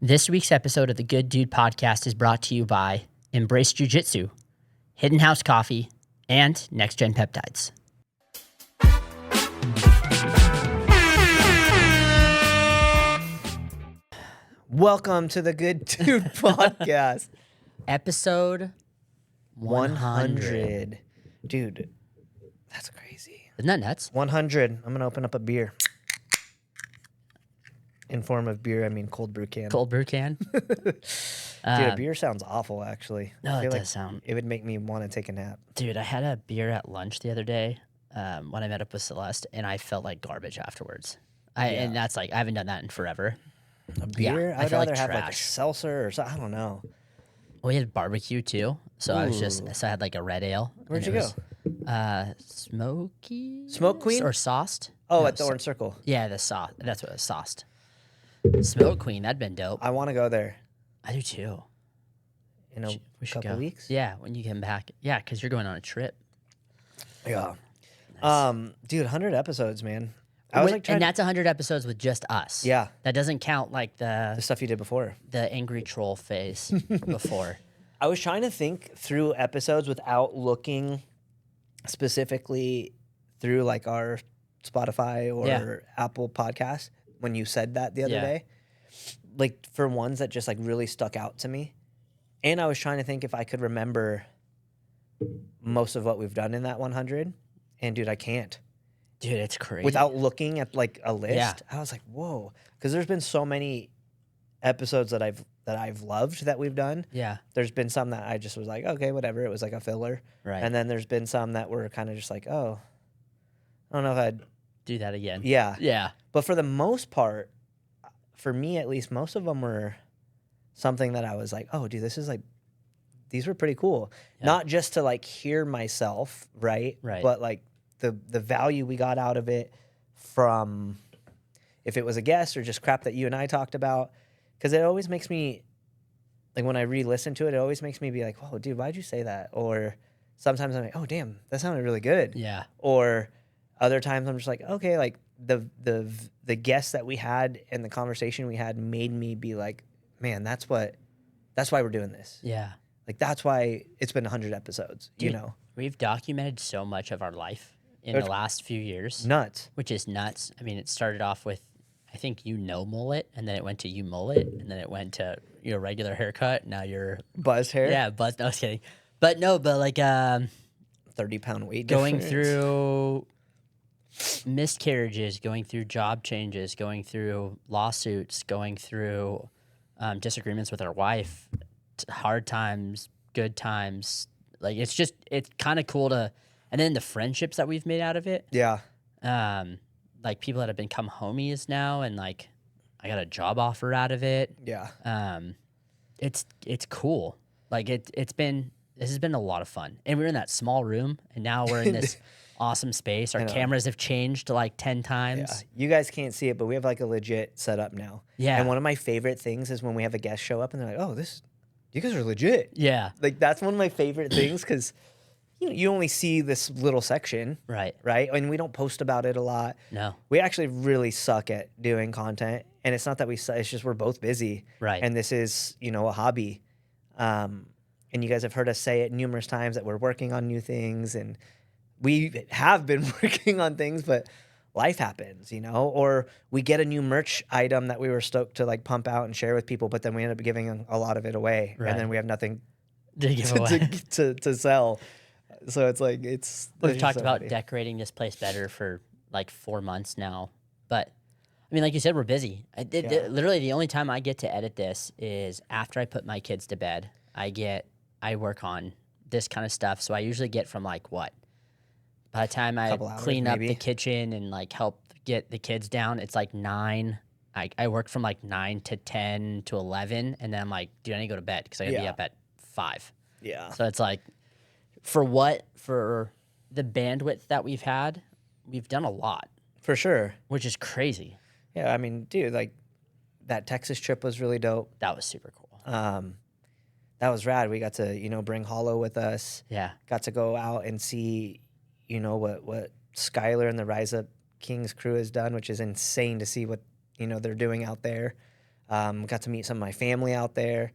This week's episode of the Good Dude Podcast is brought to you by Embrace Jiu-Jitsu, Hidden House Coffee, and Next Gen Peptides. Welcome to the Good Dude Podcast. Episode 100. Dude, that's crazy. Isn't that nuts? 100. I'm going to open up a beer. In form of beer, I mean cold brew can. Cold brew can? Dude, a beer sounds awful, actually. No, I it feel does sound... It would make me want to take a nap. Dude, I had a beer at lunch the other day when I met up with Celeste, and I felt like garbage afterwards. And that's like, I haven't done that in forever. A beer? Yeah, I I'd feel like rather have like a trash. seltzer or something. I don't know. We had barbecue too, so I had like a red ale. Where'd and you it go? was, Smoky? Smoke Queen? Or sauced? Oh, No, at the Orange Circle. Yeah, the sauce. That's what it was, sauced. Smoke Queen, that'd been dope. I want to go there I do too. in a We should couple go. weeks. Yeah, when you come back. Yeah, because you're going on a trip. Yeah. Dude, 100 episodes, man. I was like trying and that's 100 episodes with just us. Yeah. That doesn't count like the the stuff you did before. angry troll face before. I was trying to think through episodes without looking specifically through like our Spotify or Apple podcast when you said that the other day. Like for ones that just like really stuck out to me. And I was trying to think if I could remember most of what we've done in that 100. And dude, I can't. Dude, it's crazy. Without looking at like a list, Yeah. I was like, whoa. Because there's been so many episodes that I've loved that we've done. Yeah. There's been some that I just was like, okay, whatever. It was like a filler. Right. And then there's been some that were kind of just like, oh, I don't know if I'd. Do that again. Yeah. Yeah. But for the most part, for me at least, most of them were something that I was like, oh, dude, this is like, these were pretty cool. Yeah. Not just to like hear myself, right? Right. But like the value we got out of it from if it was a guest or just crap that you and I talked about. Because it always makes me, like when I re-listen to it, it always makes me be like, whoa, dude, why'd you say that? Or sometimes I'm like, oh, damn, that sounded really good. Yeah. Or other times I'm just like, okay, like the guests that we had and the conversation we had made me be like, man, that's why we're doing this. Yeah. Like that's why it's been 100 episodes, Dude, you know? We've documented so much of our life in the last few years. Nuts. Which is nuts. I mean, it started off with, I think mullet, and then it went to mullet, and then it went to your regular haircut. Now you're Buzz hair. yeah, buzz. No, I was kidding. But like 30-pound weight going difference. through miscarriages, going through job changes, going through lawsuits, going through disagreements with our wife, hard times, good times. Like it's kind of cool to, and then the friendships that we've made out of it. Yeah. Like people that have become homies now, and like I got a job offer out of it. Yeah. It's cool. Like this has been a lot of fun. And we were in that small room, and now we're in this awesome space. Our cameras have changed like 10 times. Yeah. You guys can't see it, but we have like a legit setup now. Yeah. And one of my favorite things is when we have a guest show up and they're like, oh, you guys are legit. Yeah. Like that's one of my favorite things because you only see this little section. Right. Right. And we don't post about it a lot. No. We actually really suck at doing content. And it's not that we suck, it's just we're both busy. Right. And this is, a hobby. And you guys have heard us say it numerous times that we're working on new things. And we have been working on things, but life happens, or we get a new merch item that we were stoked to like pump out and share with people, but then we end up giving a lot of it away. Right. And then we have nothing To give away. to sell. So it's like, We've talked about decorating this place better for like 4 months now. But I mean, like you said, we're busy. Literally the only time I get to edit this is after I put my kids to bed. I work on this kind of stuff. So I usually get from like what? By the time I clean up the kitchen and like help get the kids down, it's like 9. I work from like 9 to 10 to 11. And then I'm like, dude, I need to go to bed because I got to be up at 5. Yeah. So it's like, for the bandwidth that we've had, we've done a lot. For sure. Which is crazy. Yeah, I mean, dude, like that Texas trip was really dope. That was super cool. That was rad. We got to, bring Hollow with us. Yeah. Got to go out and see, what Skylar and the Rise Up Kings crew has done, which is insane to see what, they're doing out there. Got to meet some of my family out there.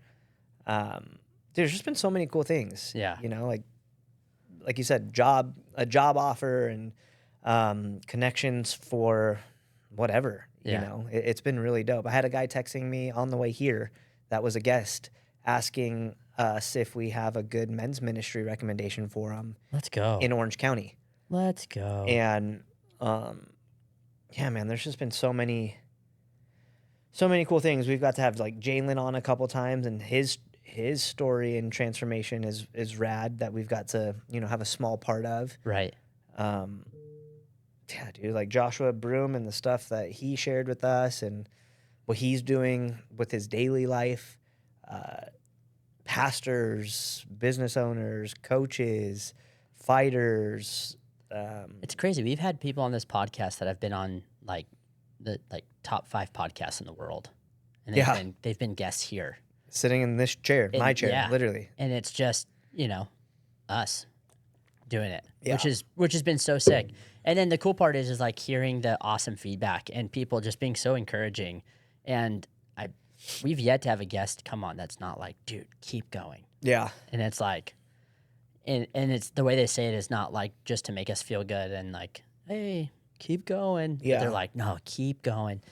There's just been so many cool things. Yeah. You know, like you said, a job offer and connections for whatever. Yeah. You know, it's been really dope. I had a guy texting me on the way here that was a guest asking us if we have a good men's ministry recommendation for him Let's go. in Orange County. Let's go. And yeah, man, there's just been so many cool things. We've got to have like Jalen on a couple times, and his story and transformation is rad that we've got to, you know, have a small part of. Right. Yeah, dude, like Joshua Broom and the stuff that he shared with us and what he's doing with his daily life. Pastors, business owners, coaches, fighters. It's crazy. We've had people on this podcast that have been on like the top 5 podcasts in the world, and they've been guests here, sitting in this chair, my chair, yeah. literally. And it's just, you know, us doing it, which has been so sick. And then the cool part is like hearing the awesome feedback and people just being so encouraging. And we've yet to have a guest come on that's not like, dude, keep going. Yeah. And it's like, and it's the way they say it is not like just to make us feel good and like, hey, keep going. Yeah. But they're like, no, keep going.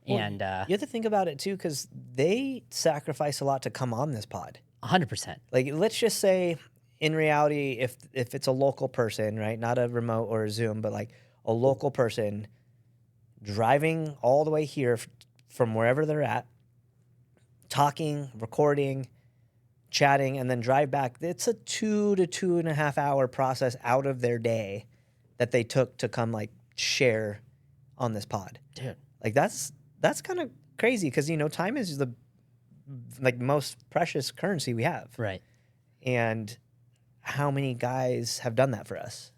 Well, and you have to think about it too, because they sacrifice a lot to come on this pod. 100%. Like, let's just say, in reality, if it's a local person, right, not a remote or a Zoom, but like a local person driving all the way here from wherever they're at, talking, recording, chatting, and then drive back, it's a 2 to 2.5 hour process out of their day that they took to come like share on this pod. Dude. Like that's kind of crazy because, you know, time is the like most precious currency we have. Right. And how many guys have done that for us?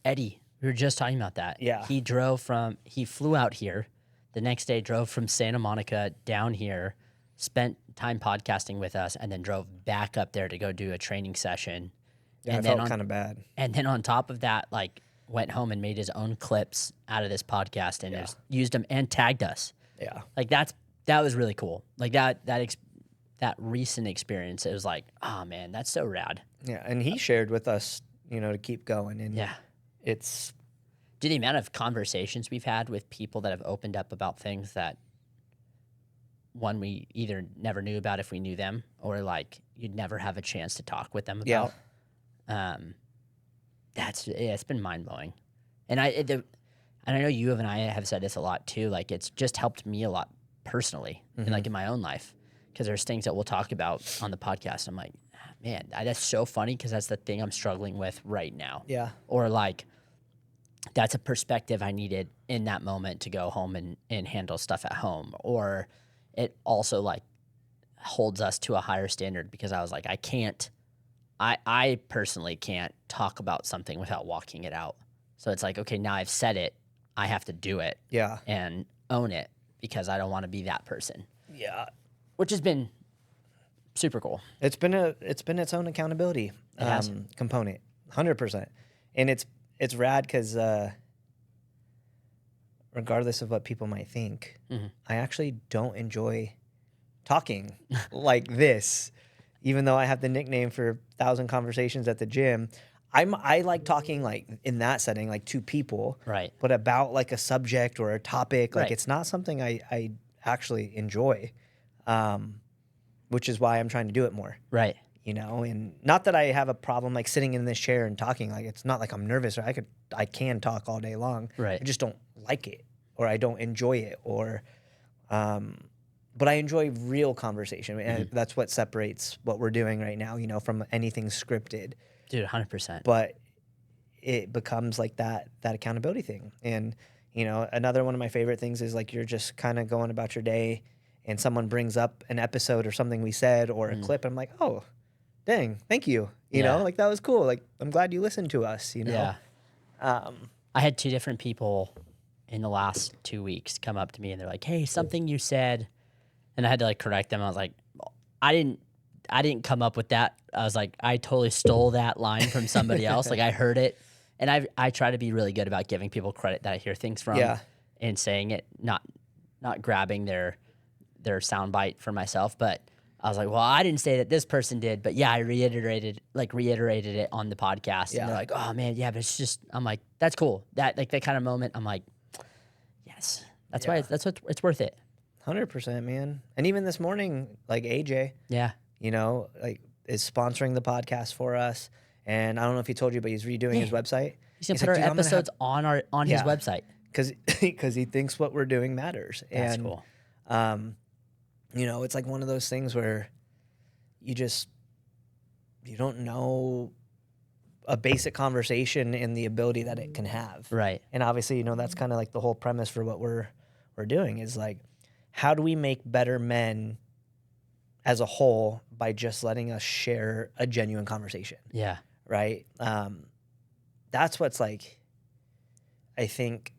Eddie, we were just talking about that. Yeah. He flew out here. The next day drove from Santa Monica down here, spent time podcasting with us, and then drove back up there to go do a training session. Yeah, and I felt kind of bad. And then on top of that, like, went home and made his own clips out of this podcast and just used them and tagged us. Yeah. Like, that was really cool. Like, that recent experience, it was like, oh, man, that's so rad. Yeah, and he shared with us, you know, to keep going. And it's... Dude, the amount of conversations we've had with people that have opened up about things that, one, we either never knew about if we knew them, or like you'd never have a chance to talk with them about. It's been mind blowing, and I know you and I have said this a lot too. Like, it's just helped me a lot personally, and like in my own life, because there's things that we'll talk about on the podcast. I'm like, man, that's so funny because that's the thing I'm struggling with right now. Yeah, or like, that's a perspective I needed in that moment to go home and handle stuff at home. Or it also like holds us to a higher standard because I was like, I personally can't talk about something without walking it out. So it's like, okay, now I've said it, I have to do it and own it because I don't want to be that person. Yeah. Which has been super cool. It's been its own accountability component, 100%. And it's rad because regardless of what people might think, I actually don't enjoy talking like this. Even though I have the nickname for 1,000 conversations at the gym, I like talking like in that setting, like to people, right? But about like a subject or a topic, like right. It's not something I actually enjoy, which is why I'm trying to do it more, right? You know, and not that I have a problem like sitting in this chair and talking. Like, it's not like I'm nervous or I can talk all day long. Right. I just don't like it, or I don't enjoy it, or but I enjoy real conversation, and that's what separates what we're doing right now, you know, from anything scripted. Dude, 100%. But it becomes like that accountability thing. And, you know, another one of my favorite things is like you're just kind of going about your day and someone brings up an episode or something we said or a clip, and I'm like, oh, dang, thank you. You know, like that was cool. Like, I'm glad you listened to us, you know? Yeah. I had 2 different people in the last 2 weeks come up to me and they're like, hey, something you said. And I had to like correct them. I was like, I didn't come up with that. I was like, I totally stole that line from somebody else. Like, I heard it. And I try to be really good about giving people credit that I hear things from and saying it, not grabbing their soundbite for myself, but I was like, well, I didn't say that, this person did, but yeah, I reiterated it on the podcast. Yeah. And they're like, oh man, yeah, but it's just, I'm like, that's cool. That kind of moment, I'm like, yes, that's why it's worth it. 100%, man. And even this morning, like AJ, Yeah. like is sponsoring the podcast for us. And I don't know if he told you, but he's redoing his website. He's gonna put our episodes on his website. Because he thinks what we're doing matters. That's cool. It's like one of those things where you don't know a basic conversation and the ability that it can have. Right. And obviously, that's kind of like the whole premise for what we're doing is like, how do we make better men as a whole by just letting us share a genuine conversation? Yeah. Right. That's what's like, I think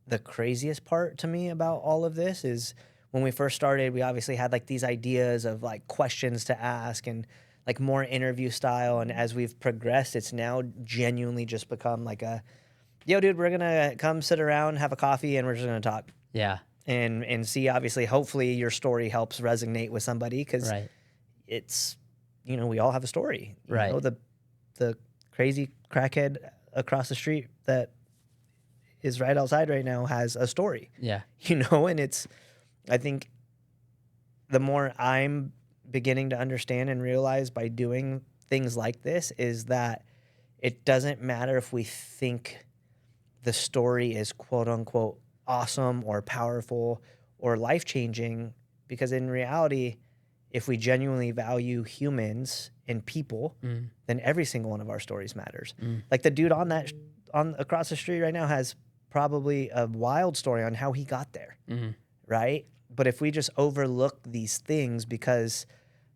the craziest part to me about all of this is when we first started, we obviously had like these ideas of like questions to ask and like more interview style. And as we've progressed, it's now genuinely just become like yo, dude, we're going to come sit around, have a coffee, and we're just going to talk. Yeah. And see, obviously, hopefully your story helps resonate with somebody because it's, we all have a story. Right. The crazy crackhead across the street that is right outside right now has a story. Yeah. And I think the more I'm beginning to understand and realize by doing things like this is that it doesn't matter if we think the story is quote unquote awesome or powerful or life-changing, because in reality, if we genuinely value humans and people, then every single one of our stories matters. Like the dude on across the street right now has probably a wild story on how he got there, right? But if we just overlook these things because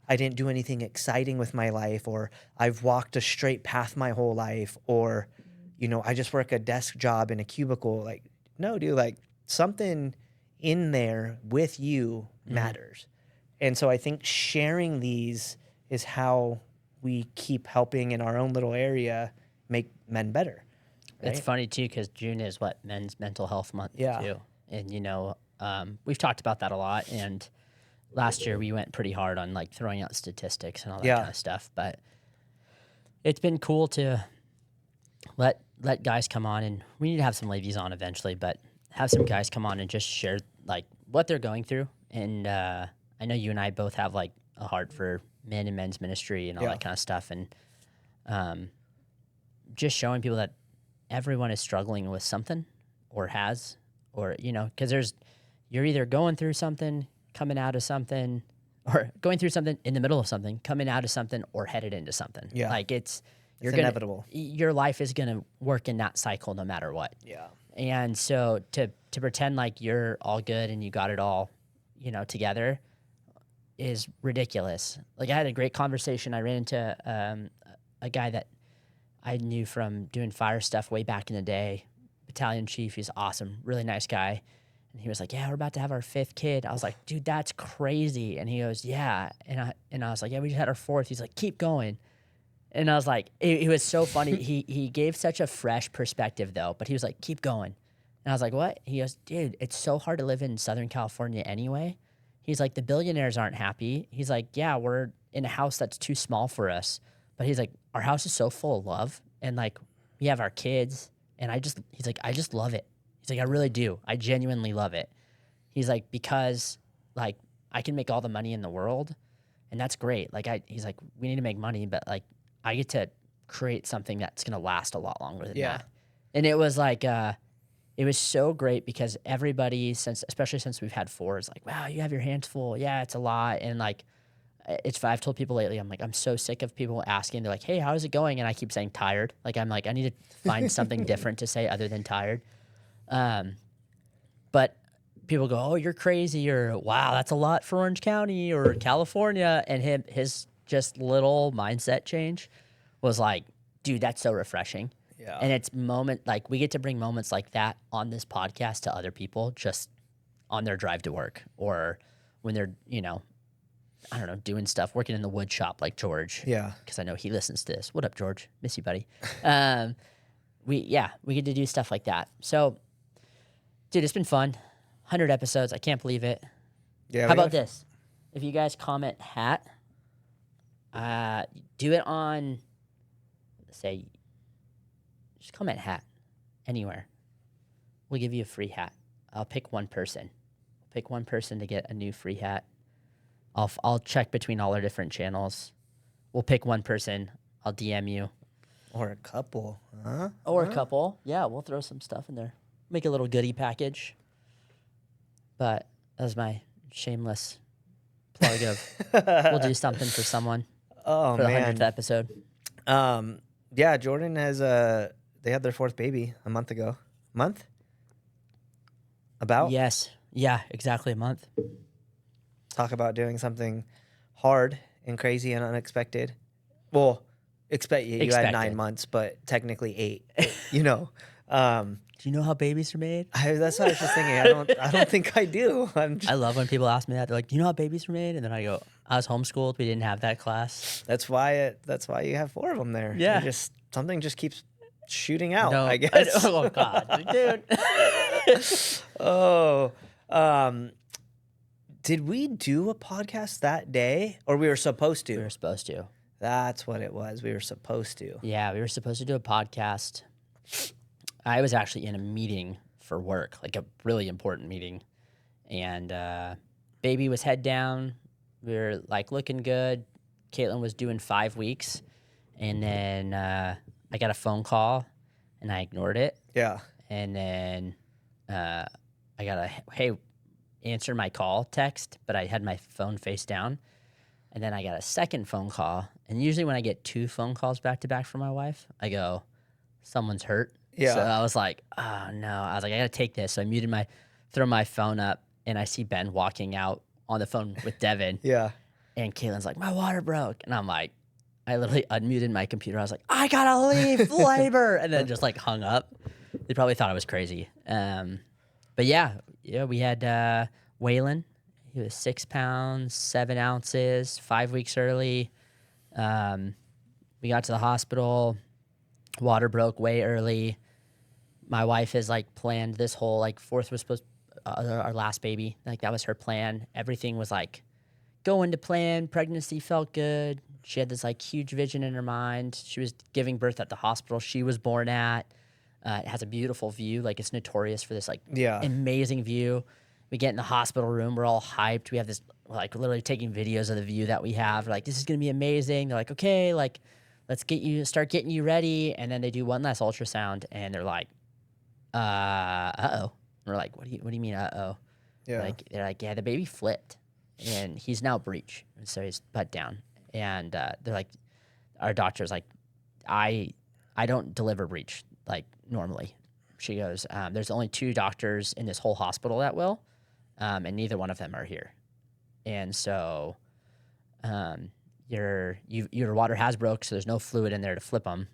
I didn't do anything exciting with my life, or I've walked a straight path my whole life, or I just work a desk job in a cubicle, like, no, dude, like something in there with you matters. And so I think sharing these is how we keep helping in our own little area make men better. Right? It's funny too, because June is Men's Mental Health Month too. And, we've talked about that a lot. And last year we went pretty hard on like throwing out statistics and all that kind of stuff. But it's been cool to let guys come on, and we need to have some ladies on eventually, but have some guys come on and just share like what they're going through. And I know you and I both have like a heart for men and men's ministry and all that kind of stuff. And just showing people that everyone is struggling with something or has, or, because you're either going through something, coming out of something, or going through something, in the middle of something, coming out of something, or headed into something. Yeah. Like it's inevitable. Your life is going to work in that cycle no matter what. Yeah. And so to pretend like you're all good and you got it all, together is ridiculous. Like I had a great conversation. I ran into a guy that I knew from doing fire stuff way back in the day, battalion chief. He's awesome, really nice guy. And he was like, yeah, we're about to have our 5th kid. I was like, dude, that's crazy. And he goes, yeah. And I was like, yeah, we just had our 4th. He's like, keep going. And I was like, it was so funny. He gave such a fresh perspective though, but he was like, keep going. And I was like, what? He goes, dude, it's so hard to live in Southern California anyway. He's like, the billionaires aren't happy. He's like, yeah, we're in a house that's too small for us. But he's like, our house is so full of love. And like, we have our kids. And he's like, I just love it. He's like, I really do. I genuinely love it. He's like, because like I can make all the money in the world and that's great. Like he's like, we need to make money, but like I get to create something that's going to last a lot longer than that. And it was like, it was so great because everybody, especially since we've had 4, is like, wow, you have your hands full. Yeah, it's a lot. And like, I've told people lately, I'm like, I'm so sick of people asking. They're like, hey, how's it going? And I keep saying tired. Like, I'm like, I need to find something different to say other than tired. But people go, oh, you're crazy, or wow, that's a lot for Orange County or California. And his just little mindset change was like, dude, that's so refreshing. Yeah. And it's like we get to bring moments like that on this podcast to other people just on their drive to work, or when they're, I don't know, doing stuff, working in the wood shop like George. Yeah. Because I know he listens to this. What up, George? Miss you, buddy. We get to do stuff like that. So, dude, it's been fun. 100 episodes. I can't believe it. Yeah. How about this? If you guys comment hat, do it on, say, just comment hat anywhere. We'll give you a free hat. I'll pick one person. Pick one person to get a new free hat. I'll check between all our different channels. We'll pick one person. I'll DM you. Or a couple, huh? Or a couple. Yeah, we'll throw some stuff in there. Make a little goodie package. But that was my shameless plug of we'll do something for someone Oh, for the man. 100th episode. Yeah, Jordan has they had their fourth baby a month ago. Month? About? Yes. Yeah, exactly a month. Talk about doing something hard and crazy and unexpected. Well, you had 9 months, but technically 8. You know. Do you know how babies are made? That's what I was just thinking. I don't think I do. I love when people ask me that. They're like, "Do you know how babies are made?" And then I go, "I was homeschooled. We didn't have that class." That's why you have 4 of them there. Yeah. Something just keeps shooting out, No, I guess. oh God, dude. Oh, did we do a podcast that day, or we were supposed to? We were supposed to. That's what it was. We were supposed to. Yeah, we were supposed to do a podcast. I was actually in a meeting for work, like a really important meeting, and baby was head down. We were like looking good. Caitlin was doing 5 weeks, and then I got a phone call, and I ignored it. Yeah. And then I got a hey, answer my call text, but I had my phone face down. And then I got a second phone call. And usually when I get 2 phone calls back to back from my wife, I go, someone's hurt. Yeah. So I was like, oh no. I was like, I gotta take this. So I throw my phone up, and I see Ben walking out on the phone with Devin. Yeah. And Caitlin's like, my water broke. And I'm like, I literally unmuted my computer. I was like, I gotta leave labor. And then just like hung up. They probably thought I was crazy. But yeah, we had Waylon. He was 6 pounds, 7 ounces, 5 weeks early. We got to the hospital. Water broke way early. My wife has like planned this whole like 4th was supposed our last baby. Like that was her plan. Everything was like going to plan. Pregnancy felt good. She had this like huge vision in her mind. She was giving birth at the hospital she was born at. It has a beautiful view. Like it's notorious for this like amazing view. We get in the hospital room. We're all hyped. We have this like literally taking videos of the view that we have. We're like, this is gonna be amazing. They're like, okay, like let's start getting you ready. And then they do one last ultrasound, and they're like, uh-oh. We're like, what do you mean, uh-oh? Yeah. They're like, yeah, the baby flipped, and he's now breech, so he's butt down. And they're like, our doctor's like, I don't deliver breech like normally. She goes, there's only 2 doctors in this whole hospital that will, and neither one of them are here. And so your water has broke, so there's no fluid in there to flip them.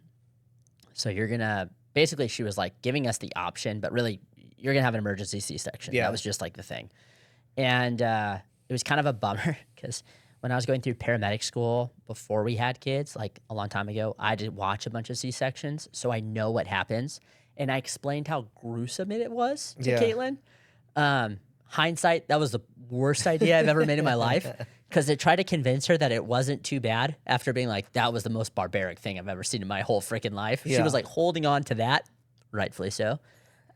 So you're gonna basically, she was like giving us the option, but really you're gonna have an emergency C-section. Yeah. That was just like the thing. And it was kind of a bummer because when I was going through paramedic school before we had kids, like a long time ago, I did watch a bunch of C-sections, so I know what happens. And I explained how gruesome it was to Caitlin. Hindsight, that was the worst idea I've ever made in my life, because it tried to convince her that it wasn't too bad after being like, that was the most barbaric thing I've ever seen in my whole freaking life. She was like holding on to that, rightfully so.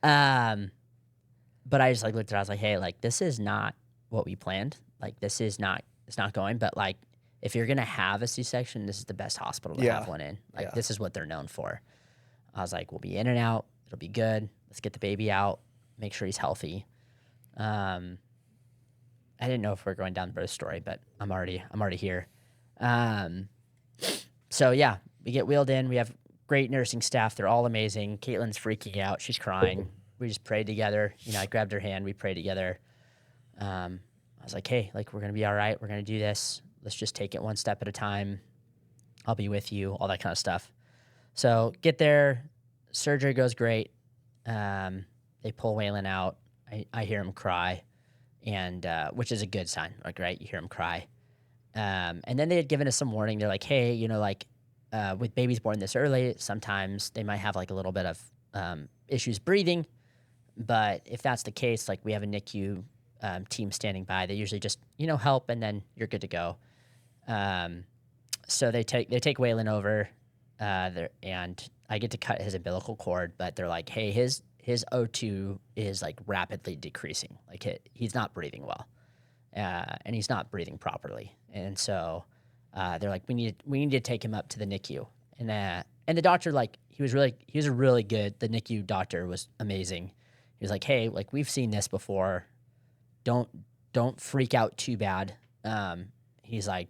But I just like looked at her, I was like, hey, like this is not what we planned. Like this is not, it's not going, but like if you're gonna have a C-section, this is the best hospital to have one in. Like this is what they're known for. I was like, we'll be in and out. It'll be good. Let's get the baby out. Make sure he's healthy. I didn't know if we're going down the birth story, but I'm already here. So yeah, we get wheeled in. We have great nursing staff. They're all amazing. Caitlin's freaking out. She's crying. We just prayed together. You know, I grabbed her hand. We prayed together. I was like, hey, like we're going to be all right. We're going to do this. Let's just take it one step at a time. I'll be with you, all that kind of stuff. So get there. Surgery goes great. They pull Waylon out. I hear him cry, and which is a good sign, like, right? You hear him cry. And then they had given us some warning. They're like, hey, you know, like with babies born this early, sometimes they might have like a little bit of issues breathing. But if that's the case, like we have a NICU team standing by. They usually just, help, and then you're good to go. So they take Waylon over, and I get to cut his umbilical cord, but they're like, hey, his O2 is like rapidly decreasing. Like he's not breathing well, and he's not breathing properly. And so they're like, we need to take him up to the NICU. And the doctor, like, he was really good. The NICU doctor was amazing. He was like, hey, like, we've seen this before. Don't freak out too bad. He's like,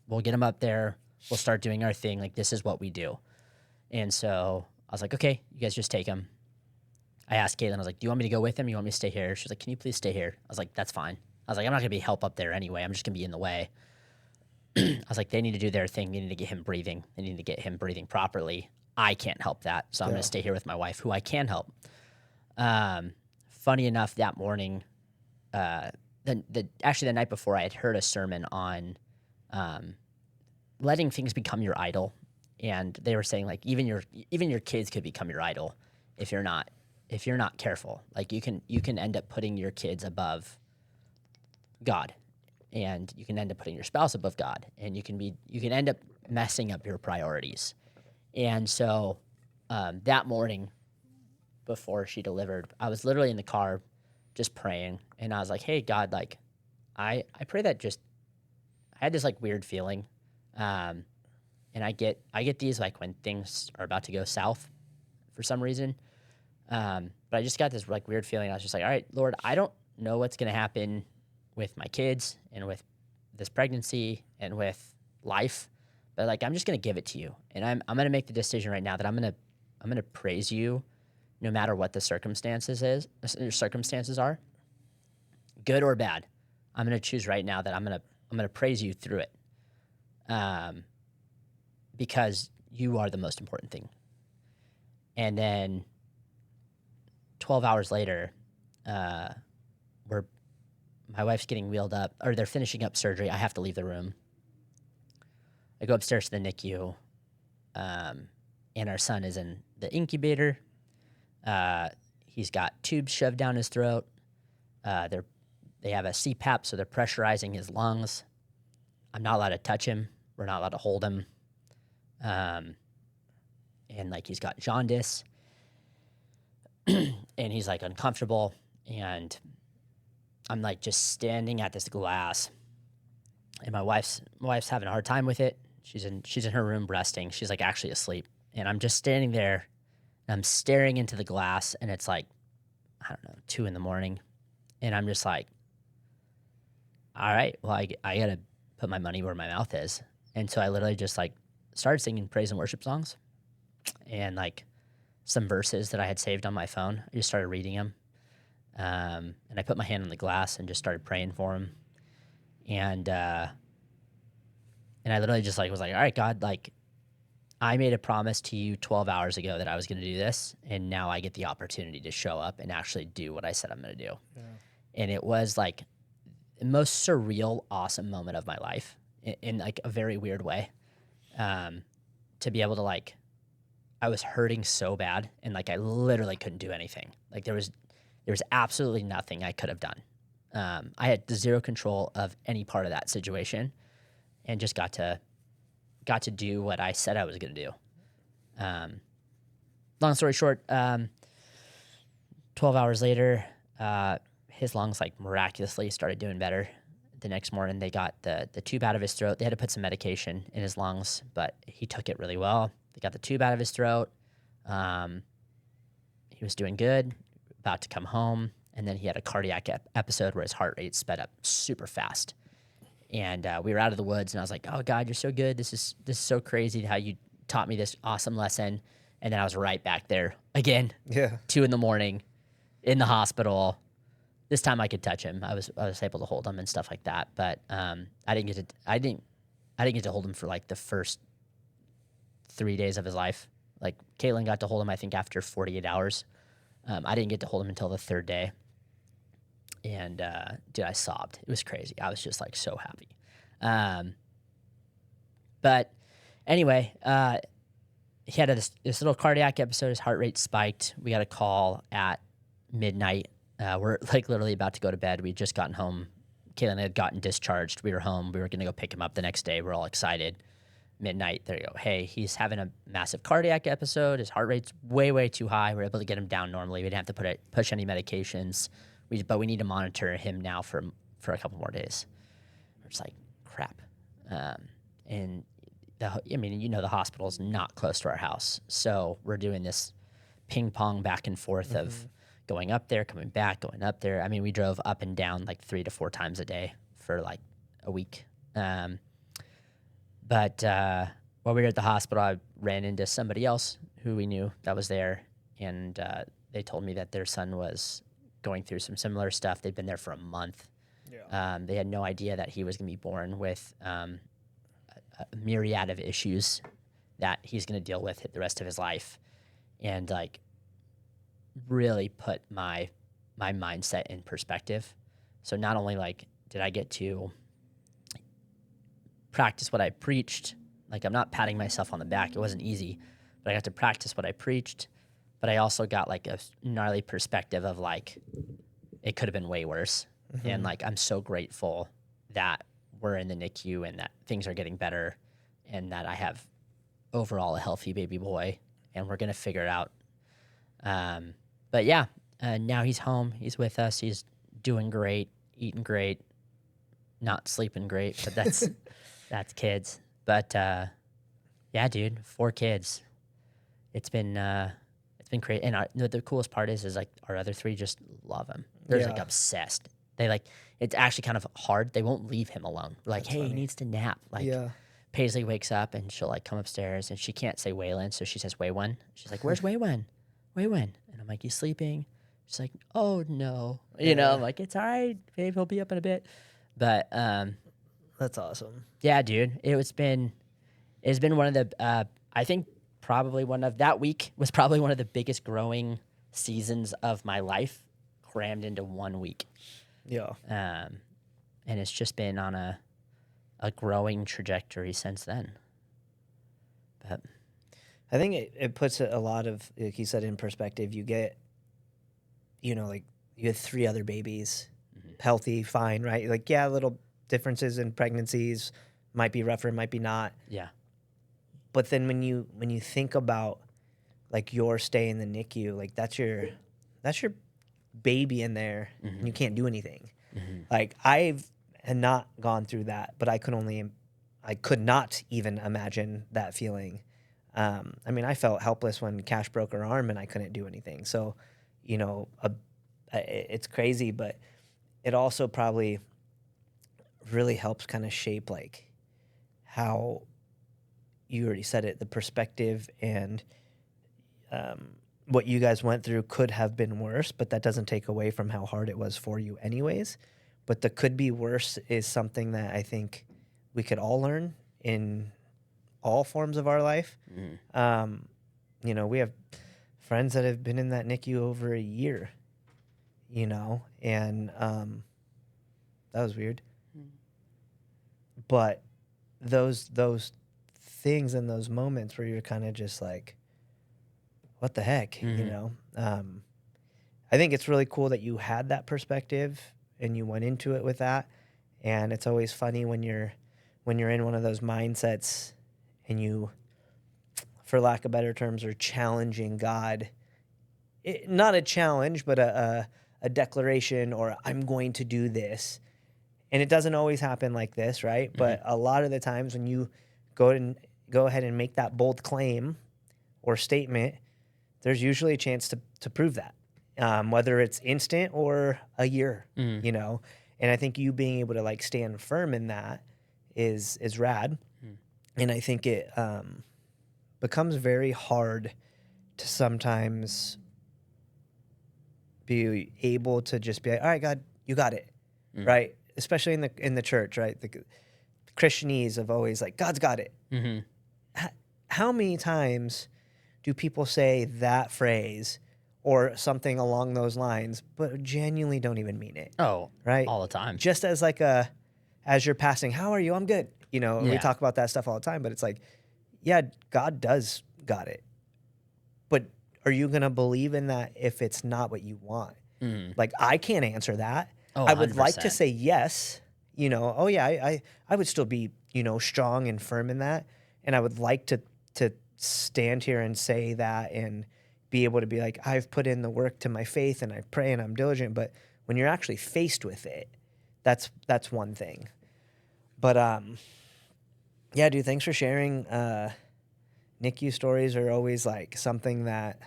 we'll get him up there. We'll start doing our thing. Like, this is what we do. And so I was like, okay, you guys just take him. I asked Caitlin, I was like, do you want me to go with him? You want me to stay here? She was like, can you please stay here? I was like, that's fine. I was like, I'm not going to be help up there anyway. I'm just going to be in the way. I was like, they need to do their thing. They need to get him breathing. They need to get him breathing properly. I can't help that. So I'm going to stay here with my wife, who I can help. Funny enough, that morning, actually the night before, I had heard a sermon on letting things become your idol. And they were saying, like, even your kids could become your idol if you're not careful. Like, you can end up putting your kids above God. And you can end up putting your spouse above God, and you can end up messing up your priorities. And so that morning before she delivered, I was literally in the car just praying, and I was like, hey, God, like, I pray that I had this like weird feeling, and I get these like when things are about to go south for some reason, but I just got this like weird feeling. I was just like, all right, Lord, I don't know what's going to happen with my kids and with this pregnancy and with life, but like, I'm just going to give it to you. And I'm going to make the decision right now that I'm going to praise you no matter what the circumstances are, good or bad. I'm going to choose right now that I'm going to praise you through it. Because you are the most important thing. And then 12 hours later, my wife's getting wheeled up, or they're finishing up surgery. I have to leave the room. I go upstairs to the NICU, and our son is in the incubator. He's got tubes shoved down his throat. They have a CPAP, so they're pressurizing his lungs. I'm not allowed to touch him. We're not allowed to hold him. And like, he's got jaundice, and he's like uncomfortable, and I'm like just standing at this glass, and my wife's having a hard time with it. She's in her room breasting. She's like actually asleep, and I'm just standing there, and I'm staring into the glass, and it's like, I don't know, 2 a.m, and I'm just like, all right, well, I gotta put my money where my mouth is. And so I literally just like started singing praise and worship songs, and like some verses that I had saved on my phone. I just started reading them. And I put my hand on the glass and just started praying for him. And I literally just like was like, all right, God, like, I made a promise to you 12 hours ago that I was going to do this, and now I get the opportunity to show up and actually do what I said I'm going to do. Yeah. And it was like the most surreal, awesome moment of my life in like a very weird way. To be able to, like, I was hurting so bad, and like I literally couldn't do anything. Like there was absolutely nothing I could have done. I had zero control of any part of that situation, and just got to do what I said I was going to do. Long story short, 12 hours later, his lungs like miraculously started doing better. The next morning, they got the tube out of his throat. They had to put some medication in his lungs, but he took it really well. They got the tube out of his throat. He was doing good, about to come home, and then he had a cardiac episode where his heart rate sped up super fast. And we were out of the woods, and I was like, "Oh God, you're so good. This is so crazy how you taught me this awesome lesson." And then I was right back there again. Yeah. 2 a.m. in the hospital. This time I could touch him. I was able to hold him and stuff like that. But I didn't get to hold him for like the first 3 days of his life. Like Caitlin got to hold him, I think, after 48 hours. I didn't get to hold him until the 3rd day. And dude, I sobbed. It was crazy. I was just like so happy. But anyway, he had this little cardiac episode. His heart rate spiked. We got a call at midnight We're like literally about to go to bed. We'd just gotten home. Kaylin had gotten discharged. We were home. We were going to go pick him up the next day. We're all excited. Midnight, there you go. Hey, he's having a massive cardiac episode. His heart rate's way, way too high. We're able to get him down normally. We didn't have to push any medications. But we need to monitor him now for a couple more days. We're just like, crap. And the hospital's not close to our house. So we're doing this ping pong back and forth of going up there, coming back, going up there. I mean, we drove up and down like 3 to 4 times a day for like a week. But while we were at the hospital, I ran into somebody else who we knew that was there. And they told me that their son was going through some similar stuff. They'd been there for a month. Yeah. They had no idea that he was going to be born with a myriad of issues that he's going to deal with the rest of his life. And like really put my mindset in perspective. So not only like did I get to practice what I preached, like I'm not patting myself on the back, it wasn't easy, but I got to practice what I preached, but I also got like a gnarly perspective of like it could have been way worse. And like I'm so grateful that we're in the NICU and that things are getting better and that I have overall a healthy baby boy and we're going to figure it out. But yeah, now he's home. He's with us. He's doing great, eating great, not sleeping great, but that's kids. But yeah, dude, 4 kids. It's been great. And the coolest part is like our other 3 just love him. They're like obsessed. They like it's actually kind of hard. They won't leave him alone. We're like, that's hey, funny. He needs to nap. Like Paisley wakes up and she'll like come upstairs and she can't say Waylon, so she says Waywin. She's like, where's Waywin? Waywin. And I'm like, he's sleeping. She's like, oh no. You know, I'm like, it's all right, babe, he'll be up in a bit. But that's awesome. Yeah, dude. It's been one of the I think that week was probably one of the biggest growing seasons of my life crammed into 1 week. Yeah. And it's just been on a growing trajectory since then. But I think it puts a lot of, like you said, in perspective. You get, like you have 3 other babies, healthy, fine, right? Like, yeah, little differences in pregnancies, might be rougher, might be not. Yeah. But then when you think about like your stay in the NICU, like that's your baby in there, and you can't do anything. Like I've not gone through that, but I could not even imagine that feeling. I mean, I felt helpless when Cash broke her arm and I couldn't do anything. So, it's crazy, but it also probably really helps kind of shape like how you already said it, the perspective and what you guys went through could have been worse, but that doesn't take away from how hard it was for you anyways. But the could be worse is something that I think we could all learn in all forms of our life. We have friends that have been in that NICU over a year, and that was weird. But those things and those moments where you're kind of just like, what the heck, I think it's really cool that you had that perspective and you went into it with that. And it's always funny when you're in one of those mindsets and you, for lack of better terms, are challenging God. Not a challenge, but a declaration, or I'm going to do this. And it doesn't always happen like this, right? But a lot of the times when you go ahead and make that bold claim or statement, there's usually a chance to prove that, whether it's instant or a year, And I think you being able to like stand firm in that is rad. And I think it becomes very hard to sometimes be able to just be like, all right, God, you got it, right? Especially in the church, right? The Christianese have always like, God's got it. How many times do people say that phrase or something along those lines, but genuinely don't even mean it? Oh, right? All the time. Just as like as you're passing, how are you? I'm good. We talk about that stuff all the time, but it's like, yeah, God got it. But are you going to believe in that if it's not what you want? Like, I can't answer that. Oh, I would like to 100%. say yes, oh yeah, I would still be, strong and firm in that. And I would like to stand here and say that and be able to be like, I've put in the work to my faith and I pray and I'm diligent. But when you're actually faced with it, that's one thing. But yeah, dude, thanks for sharing. NICU stories are always like something that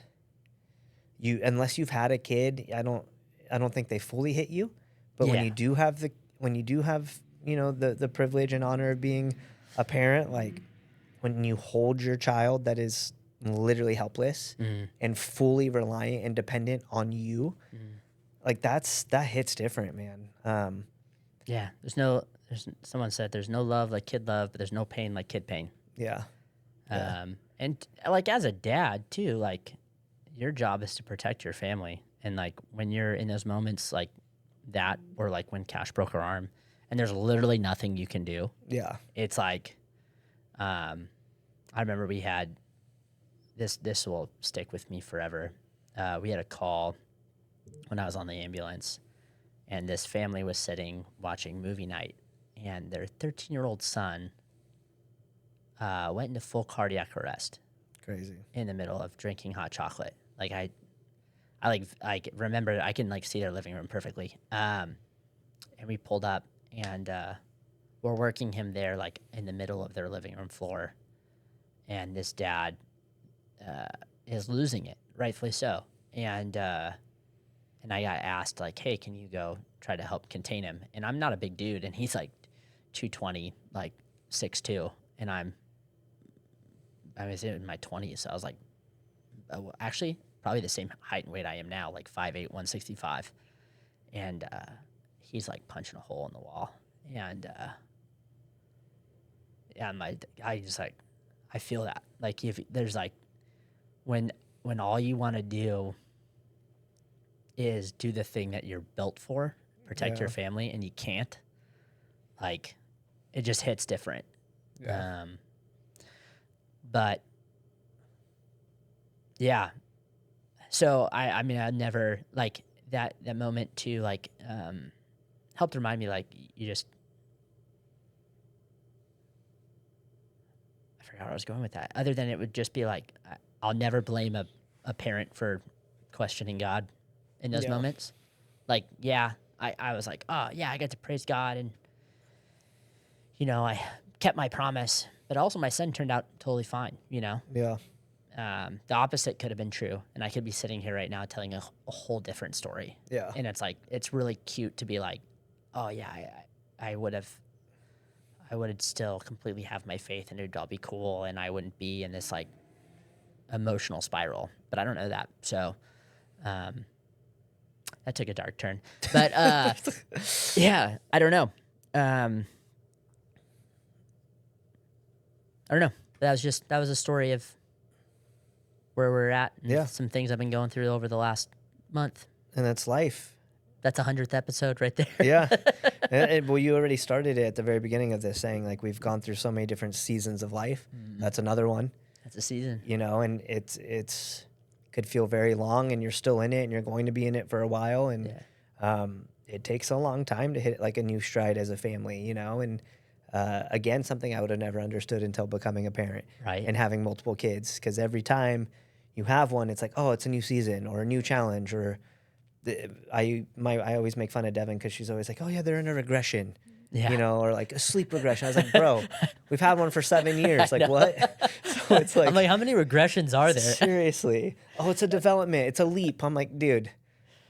unless you've had a kid, I don't think they fully hit you. But when you do have the privilege and honor of being a parent, like when you hold your child that is literally helpless and fully reliant and dependent on you, like that hits different, man. Yeah, someone said there's no love like kid love, but there's no pain like kid pain. Yeah. And like as a dad too, like your job is to protect your family. And like when you're in those moments like that, or like when Cash broke her arm and there's literally nothing you can do. Yeah. It's like, I remember we had this will stick with me forever. We had a call when I was on the ambulance, and this family was sitting watching movie night, and their 13-year-old son went into full cardiac arrest. Crazy. In the middle of drinking hot chocolate. Like I remember I can like see their living room perfectly. And we pulled up and we're working him there like in the middle of their living room floor. And this dad is losing it, rightfully so. And I got asked like, hey, can you go try to help contain him? And I'm not a big dude, and he's like 220, like 6'2", and I was in my 20s, so I was like, actually, probably the same height and weight I am now, like 5'8", 165. And he's like punching a hole in the wall. And I feel that. Like if there's like, when all you want to do is do the thing that you're built for, protect your family, and you can't, like, it just hits different. Yeah. But yeah, so I mean, I never like that moment too, like, helped remind me, like, I forgot where I was going with that. Other than it would just be like, I'll never blame a parent for questioning God in those moments. Like, yeah, I was like, oh yeah, I got to praise God, and I kept my promise, but also my son turned out totally fine. Yeah. The opposite could have been true, and I could be sitting here right now telling a whole different story. Yeah. And it's like, it's really cute to be like, oh yeah, I would have still completely have my faith, and it'd all be cool, and I wouldn't be in this like emotional spiral. But I don't know that, so that took a dark turn. But yeah, I don't know. I don't know. That was a story of where we're at, and some things I've been going through over the last month. And that's life. That's 100th episode right there. Yeah. Well, you already started it at the very beginning of this, saying like we've gone through so many different seasons of life. That's another one. That's a season. And it's could feel very long, and you're still in it, and you're going to be in it for a while, and it takes a long time to hit like a new stride as a family, and again, something I would have never understood until becoming a parent, right? And having multiple kids, because every time you have one, it's like, oh, it's a new season or a new challenge, or I always make fun of Devin because she's always like, oh yeah, they're in a regression, or like a sleep regression. I was like, bro, we've had one for 7 years. Like what? So it's like, I'm like, how many regressions are there? Seriously. Oh, it's a development. It's a leap. I'm like, dude,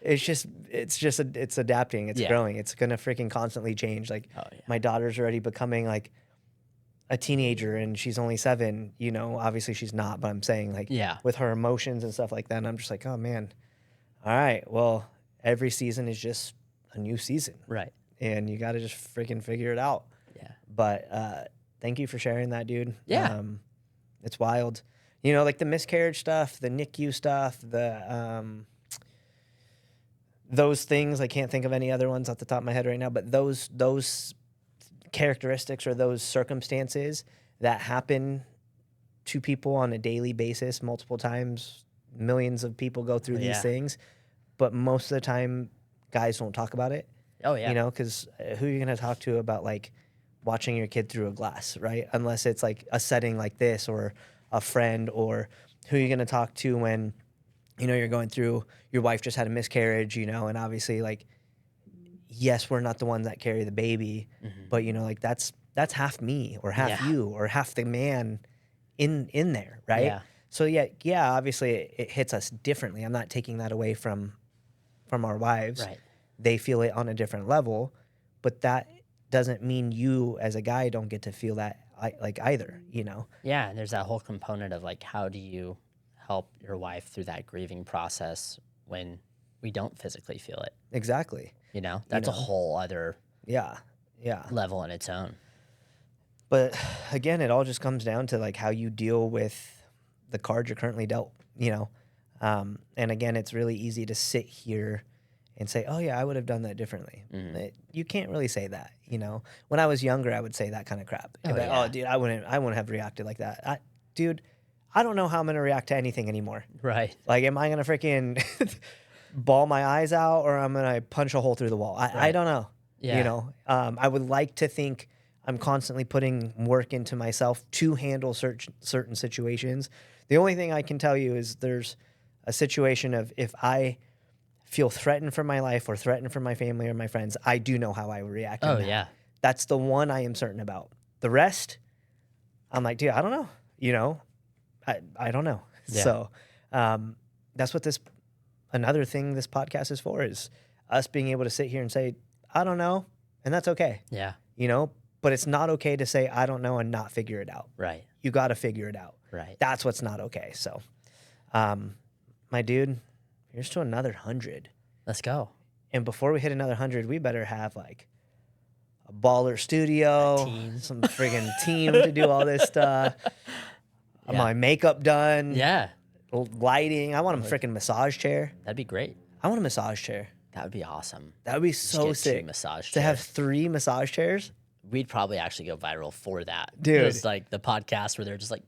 it's adapting. It's growing. It's going to freaking constantly change. Like my daughter's already becoming like a teenager, and she's only 7, obviously she's not, but I'm saying like with her emotions and stuff like that. And I'm just like, oh man, all right, well, every season is just a new season. Right. And you got to just freaking figure it out. Yeah. But thank you for sharing that, dude. Yeah. It's wild. Like the miscarriage stuff, the NICU stuff, those things. I can't think of any other ones off the top of my head right now, but those characteristics or those circumstances that happen to people on a daily basis, multiple times, millions of people go through these things. but most of the time, guys don't talk about it. Oh yeah. You know, because who are you going to talk to about like watching your kid through a glass, right? Unless it's like a setting like this or a friend, or who are you going to talk to when, you know, you're going through, your wife just had a miscarriage, you know, and obviously like, yes, we're not the ones that carry the baby, but you know, like that's half me or half you or half the man in there, right? Yeah. So yeah, obviously it hits us differently. I'm not taking that away from our wives. Right. They feel it on a different level, but that doesn't mean you as a guy don't get to feel that like either, you know? Yeah, and there's that whole component of like, how do you help your wife through that grieving process when we don't physically feel it? Exactly. You know, that's a whole other Yeah. level in its own. But again, it all just comes down to like how you deal with the cards you're currently dealt, you know? And again, it's really easy to sit here and say, oh yeah, I would have done that differently. You can't really say that, you know? When I was younger, I would say that kind of crap. Oh dude, I wouldn't have reacted like that. Dude, I don't know how I'm going to react to anything anymore. Right. Like, am I going to freaking bawl my eyes out, or I'm going to punch a hole through the wall? I don't know. Yeah. You know, I would like to think I'm constantly putting work into myself to handle certain situations. The only thing I can tell you is there's a situation of if I feel threatened for my life or threatened for my family or my friends, I do know how I would react. Oh, yeah. That's the one I am certain about. The rest, I'm like, dude, I don't know. You know, I don't know. Yeah. So that's what another thing this podcast is for, is us being able to sit here and say, I don't know. And that's okay. Yeah. You know, but it's not okay to say, I don't know and not figure it out. Right. You got to figure it out. Right. That's what's not okay. So, my dude, here's to another 100. Let's go. And before we hit another 100, we better have like a baller studio, some friggin' team to do all this stuff. My makeup done. Yeah. Lighting. I want a freaking massage chair. That'd be great. I want a massage chair. That would be awesome. That would be so sick. 2 massage to have chairs. 3 massage chairs. We'd probably actually go viral for that. Dude. It's like the podcast where they're just like,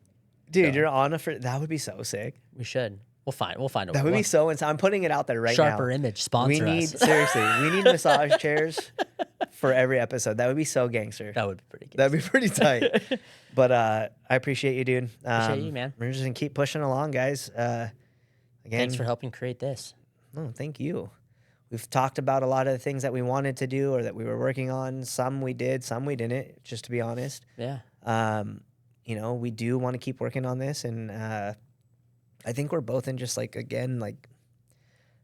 dude, you're on that would be so sick. we should. We'll find a way. That would be so insane. I'm putting it out there right now. Sharper Image, sponsor us. Seriously, we need massage chairs for every episode. That would be so gangster. That would be pretty good. That'd be pretty tight. But I appreciate you, dude. Appreciate you, man. We're just gonna keep pushing along, guys. Again, Thanks for helping create this. No, thank you. We've talked about a lot of the things that we wanted to do or that we were working on. Some we did, some we didn't, just to be honest. Yeah. You know, we do want to keep working on this, and I think we're both in just like, again, like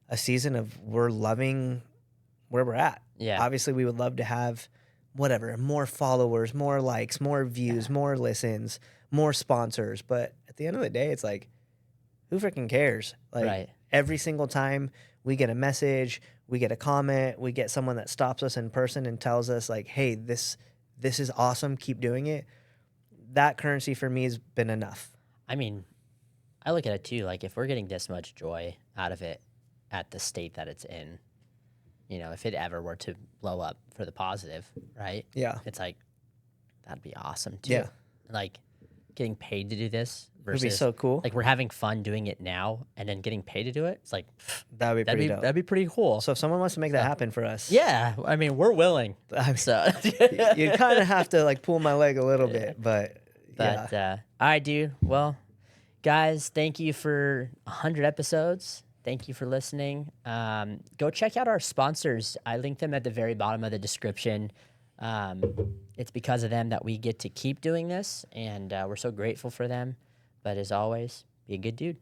a season of we're loving where we're at. Yeah. Obviously, we would love to have whatever, more followers, more likes, more views, more listens, more sponsors. But at the end of the day, it's like, who freaking cares? Like every single time we get a message, we get a comment, we get someone that stops us in person and tells us like, hey, this is awesome. Keep doing it. That currency for me has been enough. I mean, I look at it too, like if we're getting this much joy out of it at the state that it's in, you know, if it ever were to blow up for the positive, right? Yeah. It's like, that'd be awesome too. Yeah. Like getting paid to do this versus It'd be so cool. Like we're having fun doing it now and then getting paid to do it. It's like, that'd be pretty dope. That'd be pretty cool. So if someone wants to make that happen for us. Yeah. I mean, we're willing. So you kind of have to like pull my leg a little bit, but all right, dude. Well, guys, thank you for 100 episodes. Thank you for listening. Go check out our sponsors. I linked them at the very bottom of the description. It's because of them that we get to keep doing this, and we're so grateful for them. But as always, be a good dude.